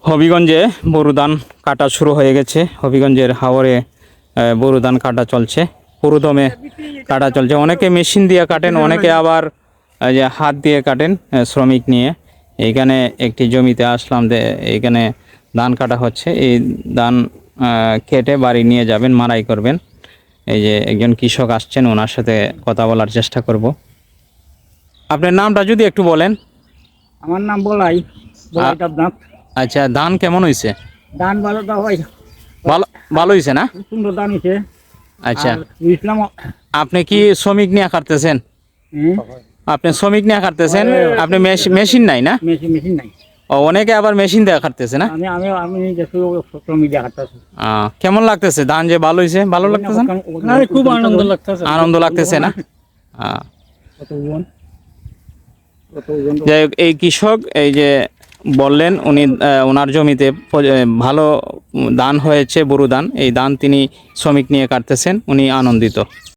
হবিগঞ্জে বোরো ধান কাটা শুরু হয়ে গেছে। হবিগঞ্জের হাওরে বোরো ধান কাটা চলছে, পুরোদমে কাটা চলছে। অনেকে মেশিন দিয়ে কাটেন, অনেকে আবার যে হাত দিয়ে কাটেন শ্রমিক নিয়ে। এইখানে একটি জমিতে আসলাম, এইখানে ধান কাটা হচ্ছে। এই ধান কেটে বাড়ি নিয়ে যাবেন, মাড়াই করবেন। এই যে একজন কৃষক আসছেন, ওনার সাথে কথা বলার চেষ্টা করব। আপনার নামটা যদি একটু বলেন। আমার নাম বলাই দেবনাথ। আচ্ছা, ধান কেমন হয়েছে? ধান ভালো তো হয়, ভালো ভালো হয়েছে না? খুব সুন্দর ধান হয়েছে। আচ্ছা, ইসলাম আপনি কি শ্রমিক নিয়ে কাটতেছেন? আপনি শ্রমিক নিয়ে কাটতেছেন, আপনি মেশিন নাই না? মেশিন মেশিন নাই। ও, অনেকে আবার মেশিন দিয়ে কাটতেছে না? আমি আমি আমি নিজে শ্রমিক দিয়ে কাটতেছি। কেমন লাগতেছে ধান যে ভালো হয়েছে? ভালো লাগতেছে না? খুব আনন্দ লাগতেছে। আনন্দ লাগতেছে না? কত ওজন, যাই হোক, এই কৃষক এই যে বললেন, উনি ওনার জমিতে ভালো ধান হয়েছে, বোরো ধান। এই ধান তিনি শ্রমিক নিয়ে কাটতেছেন, উনি আনন্দিত।